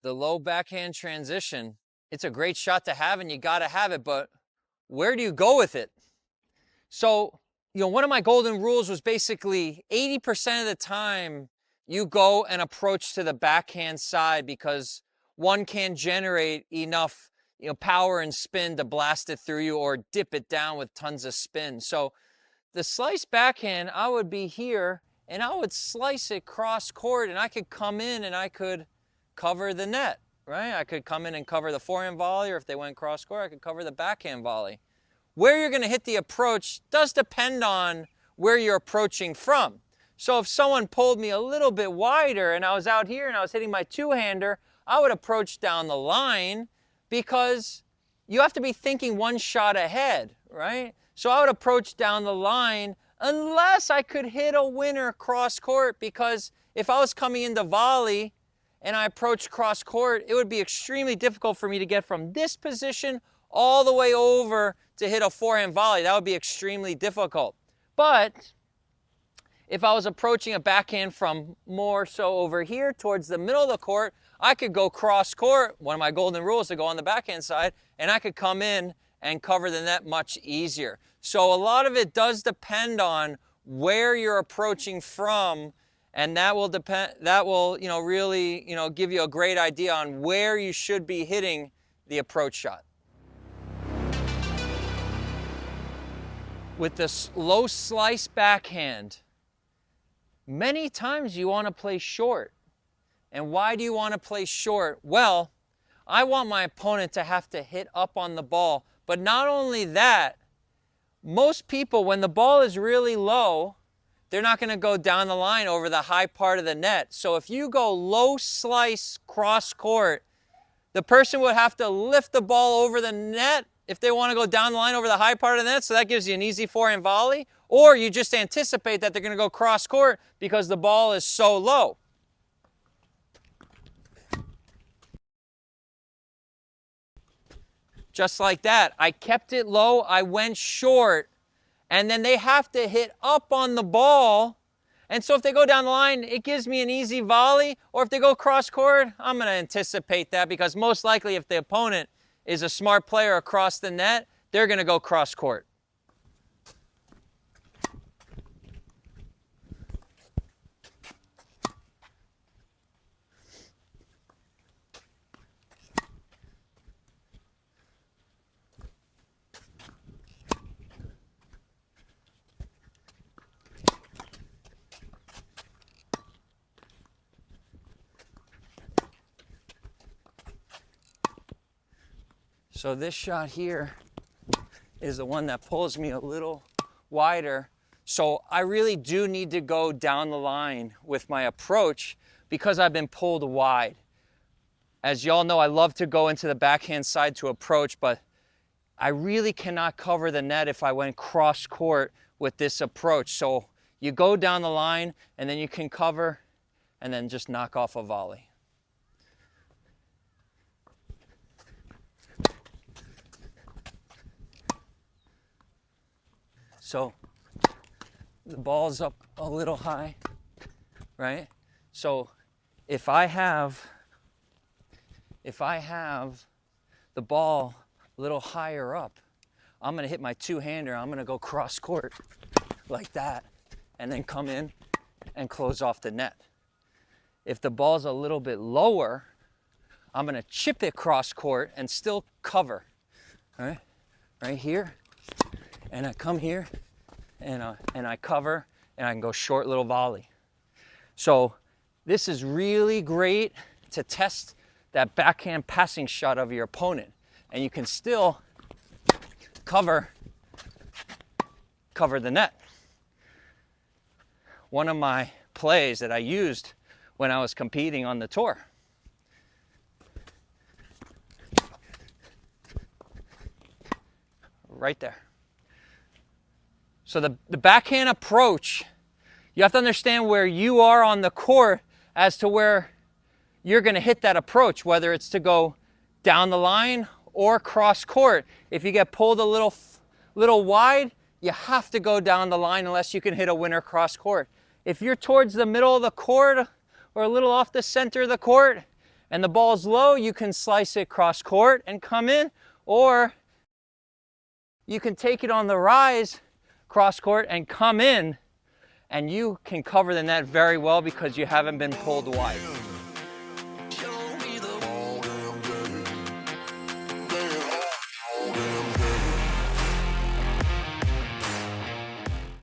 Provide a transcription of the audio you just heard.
The low backhand transition, it's a great shot to have and you got to have it, but where do you go with it? So, one of my golden rules was basically 80% of the time you go and approach to the backhand side because one can generate enough power and spin to blast it through you or dip it down with tons of spin. So the slice backhand, I would be here and I would slice it cross court and I could come in and I could cover the net, right? I could come in and cover the forehand volley, or if they went cross court, I could cover the backhand volley. Where you're going to hit the approach does depend on where you're approaching from. So if someone pulled me a little bit wider and I was out here and I was hitting my two-hander, I would approach down the line because you have to be thinking one shot ahead, right? So I would approach down the line unless I could hit a winner cross court, because if I was coming into volley and I approached cross court, it would be extremely difficult for me to get from this position all the way over to hit a forehand volley. That would be extremely difficult. But if I was approaching a backhand from more so over here towards the middle of the court, I could go cross court. One of my golden rules to go on the backhand side, and I could come in and cover the net much easier. So a lot of it does depend on where you're approaching from, and that will really give you a great idea on where you should be hitting the approach shot. With this low slice backhand, many times you want to play short. And why do you want to play short? Well, I want my opponent to have to hit up on the ball. But not only that, most people, when the ball is really low, they're not going to go down the line over the high part of the net. So if you go low slice cross court, the person would have to lift the ball over the net if they want to go down the line over the high part of the net. So that gives you an easy forehand volley. Or you just anticipate that they're going to go cross court because the ball is so low. Just like that. I kept it low, I went short, and then they have to hit up on the ball. And so if they go down the line, it gives me an easy volley. Or if they go cross court, I'm going to anticipate that, because most likely if the opponent is a smart player across the net, they're going to go cross court. So this shot here is the one that pulls me a little wider. So I really do need to go down the line with my approach because I've been pulled wide. As y'all know, I love to go into the backhand side to approach, but I really cannot cover the net if I went cross court with this approach. So you go down the line and then you can cover and then just knock off a volley. So the ball's up a little high, right? So if I have the ball a little higher up, I'm gonna hit my two-hander, I'm gonna go cross court like that, and then come in and close off the net. If the ball's a little bit lower, I'm gonna chip it cross court and still cover, all right? Right here. And I come here and I cover and I can go short little volley. So this is really great to test that backhand passing shot of your opponent. And you can still cover the net. One of my plays that I used when I was competing on the tour. Right there. So the backhand approach, you have to understand where you are on the court as to where you're going to hit that approach, whether it's to go down the line or cross court. If you get pulled a little wide, you have to go down the line unless you can hit a winner cross court. If you're towards the middle of the court or a little off the center of the court and the ball's low, you can slice it cross court and come in, or you can take it on the rise cross court and come in, and you can cover the net very well because you haven't been pulled wide.